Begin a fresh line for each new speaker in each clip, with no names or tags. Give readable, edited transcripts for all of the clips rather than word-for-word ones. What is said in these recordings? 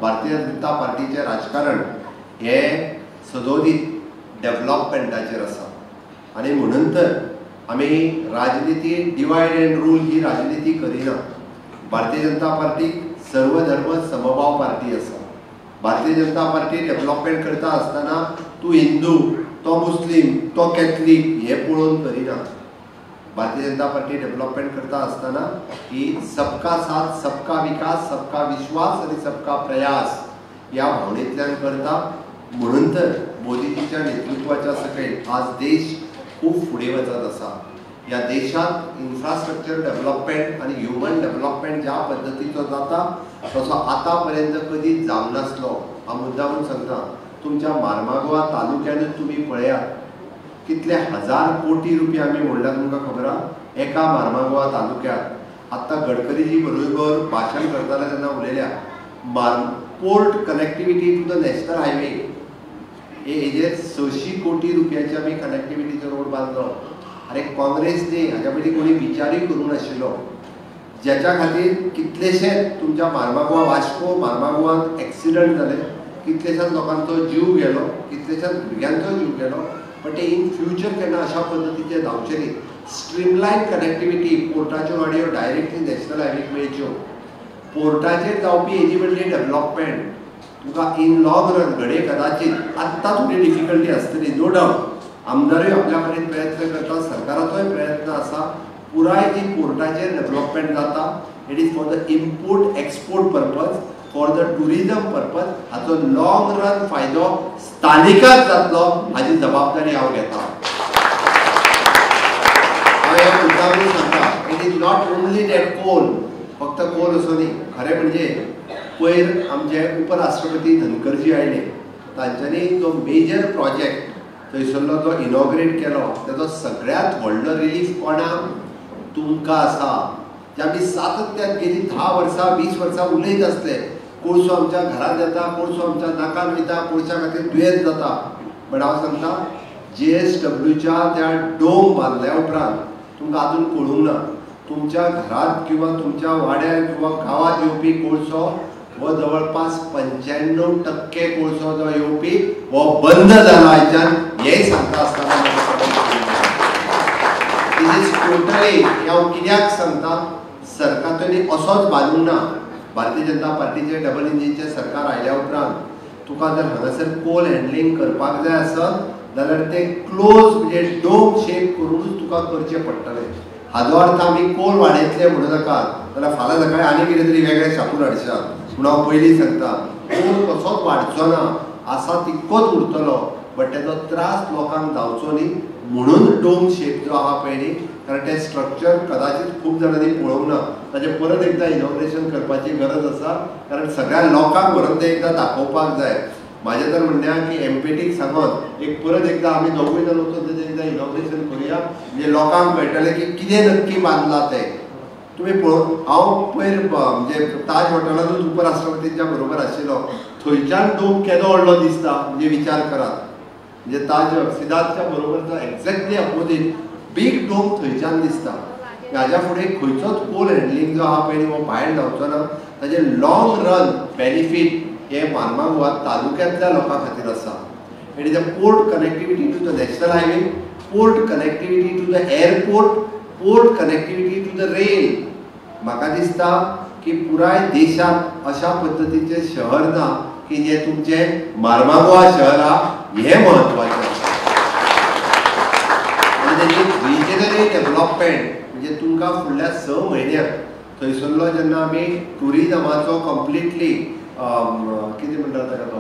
भारतीय जनता पार्टीचे राजकारण हे सदोदीत डेव्हलपमेंटाचेर आसा आनी म्हणून तर आमी राजनिती डिवायड एंड रूल ही राजनिती करिना। भारतीय जनता पार्टी सर्वधर्म समभाव पार्टी आसा। भारतीय जनता पार्टी डेव्हलपमेंट करता आसतना तूं हिंदू तो मुस्लिम तो कॅथलीक हे पळोवन करिना। भारतीय जनता पार्टी डेव्हलपमेंट करता आसतना ही सबका साथ सबका विकास सबका विश्वास आणि सबका प्रयास या भावनेंतल्यान करता। म्हणून तर मोदीजीच्या नेतृत्वाच्या सकयल आज देश खूप फुडें वचत आसा। या देशात इन्फ्रास्ट्रक्चर डेव्हलपमेंट आणि ह्युमन डेव्हलपमेंट ज्या पद्धतीचो जाता तसो आतापर्यंत कधीच जावं नासलो। हा मुद्दामून सांगता, तुमच्या मार्मागोवा तालुक्यानूच तुम्ही पळयात कितले हजार कोटी रुपया आमी म्हणल्यार तुमकां खबर आहा एका मार्मागोवा तालुक्यात। आता गडकरीजी बरोबर भाशण करताना तेन्ना उलयल्या port connectivity to the national highway हेजेर 600 कोटी रुपयाचे आमी कनेक्टिविटीचो रोड बांदलो। अरे काँग्रेसने हाच्या पयलीं कोणी विचारूय करूं नाशिल्लो, ज्याच्या खातीर कितलेशे तुमच्या मार्मागोवा वास्को मार्मागोवात एक्सिडंट जाले, कितलेशाच लोकांचो जीव गेलो, कितलेशाच भुरग्यांचो जीव गेलो। पण ते इन फ्युचर केन्ना अशा पद्धतीचे जावचे न्ही। स्ट्रीमलायन कनेक्टिविटी पोर्टाच्यो गाडयो डायरेक्टली नॅशनल हायवेक मेळच्यो, पोर्टाचेर जावपी हेजी व्हडली डेव्हलपमेंट तुमकां इन लॉंग रन घडये कदाचित आत्तां थोडी डिफिकल्टी आसतली नो डावट। आमदारूय आपल्या परीन प्रयत्न करता, सरकाराचोय प्रयत्न आसा, पुराय जी पोर्टाचेर डेव्हलपमेंट जाता it is for the import export purpose for the tourism purpose हाचो लॉंग रन फायदो स्थानिकांक जातलो हाची जबाबदारी हांव घेता। हांवें मुद्दामून सांगता it is not only that coal, फक्त कोल असो न्ही। खरें म्हणजे पयर आमचे उपराष्ट्रपती धनकरजी आयले, तांच्यांनी जो मेजर प्रोजेक्ट थंयसरलो जो इनॉग्रेट केलो तेजो सगळ्यांत व्हडलो रिलीफ कोणाक तुमकां आसा। जे आमी सातत्यान गेली 10 वर्सां 20 वर्सां उलयत आसले कोळसो आमच्या घरांत येता, कोळसो आमच्या नाकान वयता, कोळशा खातीर दुयेंत जाता। पण हांव सांगता JSWच्या त्या डोम बांदल्या उपरांत तुमकां आजून कळूंक ना तुमच्या घरांत किंवा तुमच्या वाड्यार किंवा गांवांत येवपी कोळसो हो जवळपास 95% कोळसो जो येवपी हो बंद जाला आयच्यान हेय सांगता आसतना टोटली हांव कित्याक सांगता सरकारांनी असोच बांदूंक ना। भारतीय जनता पार्टीचे डबल इंजिनचे सरकार आयल्या उपरांत तुका जर हांगासर कोल हँडलिंग करपाक जाय आसत जाल्यार ते क्लोज म्हणजे डोम शेप करूनच तुका करचें पडटलें। हाजो अर्थ आमी कोल वाडयतले म्हणूं नाकात जाल्यार फाल्यां सकाळीं आनी कितें तरी वेगळें छापून हाडशात। पूण हांव पयलीं सांगता कोल कसोच वाडचो ना, आसा तितकोच उरतलो, बट तेजो त्रास लोकांक जावचो न्ही म्हणून डोम शेप जो आहा पळय न्ही, कारण तें स्ट्रक्चर कदाचित खूब जाणांनी पळोवंक ना, ताचें परत एकदां इनॉग्रेशन करपाची गरज आसा, कारण सगळ्या लोकांक व्हरून तें एकदां दाखोवपाक जाय। म्हाजें तर म्हणणें आहा की एम्पेटीक सांगोन एक परत एकदां आमी दोगूय जाण वचून तेजें एकदां इनॉग्रेशन करुया, म्हणजे लोकांक कळटलें की कितें नक्की बांदलां तें। तुमी पळोवन हांव पयर म्हणजे ताज हॉटेलांतूच उपराष्ट्रपतींच्या बरोबर आशिल्लो, थंयच्यान डोम केदो व्हडलो दिसता म्हणजे विचार करात। म्हणजे ताज सिद्धार्थच्या बरोबरचा एक्झॅक्टली अपोजीट बीग डोम थंयच्यान दिसता। हाज्या फुडें खंयचोच कोल हँडलिंग जो आहा पळय हो भायर जावचो ना, ताचे लॉंग रन बेनिफीट हे मार्मागोवा तालुक्यांतल्या लोकां खातीर आसा। It is a port connectivity to the national highway, port connectivity to the airport, port connectivity to the rail. म्हाका दिसता की पुराय देशात अशा पद्धतीचे शहर ना की जे तुमचे मार्मागोवा शहर आहा हे महत्वाचे आसा। आनी तेची रिजनली डेव्हलपमेंट म्हणजे तुमकां फुडल्या 6 म्हयन्याक थंयसरलो जेन्ना आमी टुरिजमाचो कंप्लिटली कितें म्हणटा ताका तो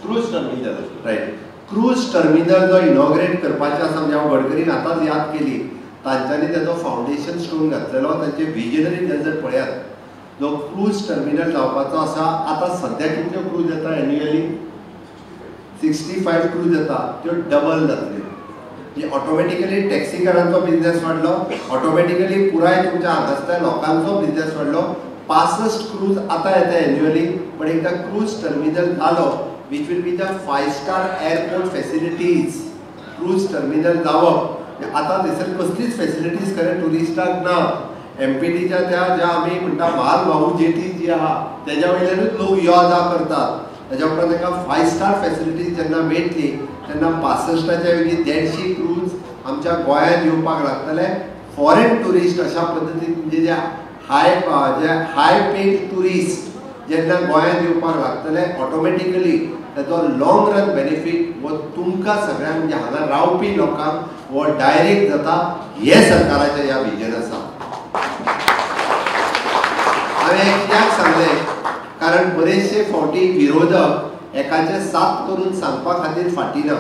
cruise terminal right cruise terminal जो इनॉग्रेट करपाचें आसा म्हणजे हांव गडकरीन आतांच याद केली, तांच्यांनी तेजो फावंडेशन स्टोन घातलेलो, तांचे विजनरी जर पळयात जो क्रूज टर्मिनल जावपाचो आसा। आतां सद्या कितल्यो क्रूज येता एन्युअली 65 क्रूज येता, त्यो डबल जातल्यो। म्हणजे ऑटोमॅटिकली टॅक्सीकारांचो बिझनेस वाडलो, ऑटोमॅटिकली पुराय तुमच्या हांगासरल्या लोकांचो बिझनेस वाडलो। 65 क्रूज आतां येता एन्युअली, पण एकदा क्रूज टर्मिनल जालो which will be the 5-star airport facilities, cruise terminal जावप आतां थंयसर कसलीच फॅसिलिटीज खरें टुरिस्टांक ना। MPTच्या त्या ज्या आमी म्हणटा माल वाहू जेटी जी आहा त्याच्या वयल्यानूच लोक यो जा करतात. त्याच्या उपरांत ताका 5 स्टार फॅसिलिटीज जेन्ना मेळटली तेन्ना 65च्या वेगी 150 क्रूज आमच्या गोंयांत येवपाक लागतले. फॉरेन टुरिस्ट अशा पद्दतीन म्हणजे जे हाय पेड टुरिस्ट जेन्ना गोंयांत येवपाक लागतले ऑटोमॅटिकली ताचो लॉंग रन बेनिफीट वो तुमकां सगळ्यांक म्हणजे हांगा रावपी लोकांक वो डायरेक्ट जाता. हे सरकाराचें ह्या विजन आसा. हांवें कित्याक सांगलें कारण बरेचशे फावटी विरोधक एकाचे 7 करून सांगपा खातीर फाटी ना.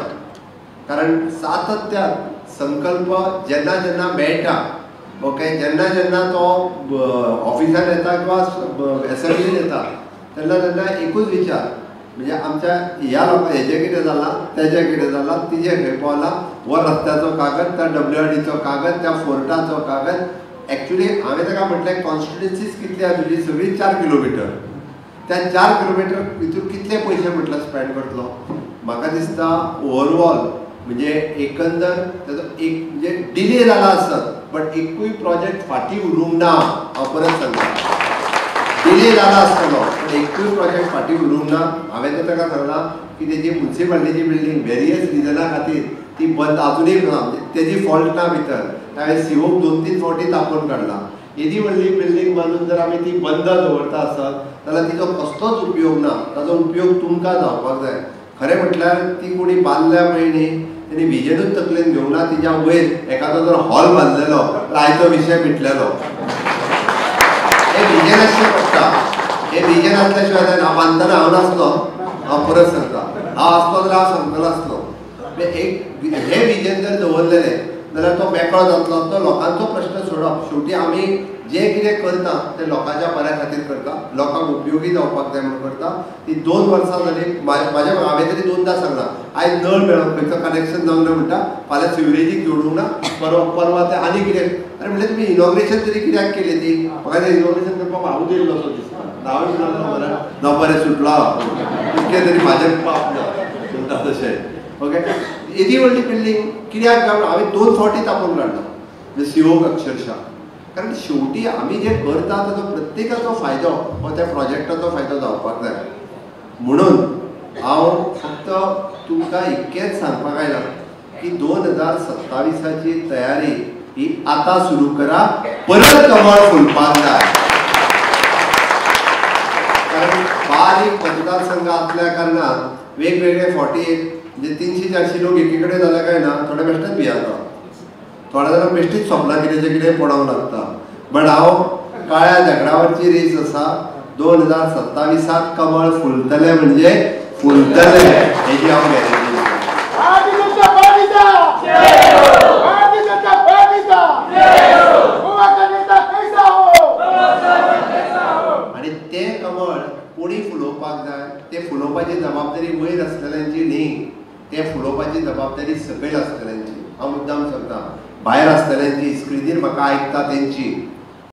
कारण सातत्यान संकल्प जेन्ना जेन्ना मेळटा ओके जेन्ना जेन्ना तो ऑफिसार येता किंवा एसेंब्लीन येता तेन्ना तेन्ना एकूच विचार म्हणजे आमच्या ह्या लोकांक हेजें कितें जालां तेजें कितें जालां तिजें खंय पावलां वो रस्त्याचो कागद त्या WRDचो कागद त्या फोर्टाचो कागद. एक्चुली हांवें ताका म्हटलें कॉन्स्टिट्युएन्सीज कितली आहा तुजी सगळी 4 किलोमिटर त्या 4 किलोमिटर भितर कितले पयशे म्हटलं स्पेंड करतलो. म्हाका दिसता ओवरऑल म्हणजे एकंदर ताजो एक म्हणजे डिले जाला आसत बट एकूय प्रोजेक्ट फाटीं उरूंक ना. हांव परत सांगता डिले जाला आसतलो पण एकूय प्रोजेक्ट फाटीं उरूंक ना. हांवें तर ताका सांगलां की तेजी म्युन्सिपाल्टीची बिल्डींग वेरियस रिजना खातीर ती बंद अजुनूय ना तेजी फॉल्ट ना भितर. हांवें COक 2-3 फावटी तापोवन काडला. येदी व्हडली बिल्डींग बांदून जर आमी ती बंद दवरता आसत जाल्यार तिचो कसलोच उपयोग ना. ताचो उपयोग तुमकां जावपाक जाय. खरें म्हटल्यार ती कोणी बांदल्या पळय न्ही तेणी विजनूच तकलेन घेवंक ना. तिच्या वयर एखादो जर हॉल बांदलेलो जाल्यार आयचो विशय मिटलेलो. हे विजन आसचें पडटा. हे विजन आसल्या शिवाय हांव बांदतना हांव नासलो. हांव परत सांगता हांव आसलो जाल्यार हांव सांगतलो आसलो. एक हे विजन जर दवरलेलें जाल्यार तो मेकळो जातलो. तो लोकांचो प्रश्न सोडप. शेवटी आमी जें कितें करता तें लोकांच्या बऱ्या खातीर करता लोकांक उपयोगी जावपाक जाय म्हणून करता. ती 2 वर्सां जाली म्हाज्या हांवें तरी 2दां सांगलां आयज नळ मेळप खंयचो कनेक्शन जावंक ना म्हणटा फाल्यां सिवरेजीक जोडूंक ना परवा ते आनी कितें अरे म्हणलें तुमी इनॉग्रेशन तरी कित्याक केली ती. म्हाका तें इनॉग्रेशन करपाक हांव येयलो असो दिसता. हांवें म्हणलें जावं बरें सुटलो इतकें तरी म्हाजें पाप ना म्हणटा तशें ओके. येदी व्हडली बिल्डींग कित्याक हांवें 2 फावटी तापोवन काडला COक अक्षरशा. कारण शेवटी आमी जे करता ताचो प्रत्येकाचो फायदो हो त्या प्रोजेक्टाचो फायदो जावपाक जाय. म्हणून हांव फक्त तुमकां इतकेंच सांगपाक आयलां की 2027ची तयारी ही आतां सुरू करा. परत कमळ फुलपाक जाय. कारण बारीक मतदारसंघ आसल्या कारणान वेगवेगळे फावटी म्हणजे 300-400 लोक एकी कडेन जाले काय ना थोडे बेश्टेच भियाता. थोड्या जाणांक बेश्टीच स्वप्नां कितें कितें पडोंक लागता. बट हांव काळ्या झगडावरची रेस आसा. 2027 कमळ फुलतले म्हणजे फुलतले हेजी हांव गॅरंटी दिता. आणि ते कमळ कोणी फुलोवपाक जाय. ते फुलोवपाची जबाबदारी वयर आसलेल्यांची न्ही. ते फुलोवपाची जबाबदारी सकयल आसलेल्यांची. हांव मुद्दाम सांगता भायर आसलेल्यांची स्क्रिनीर म्हाका आयकता तेंची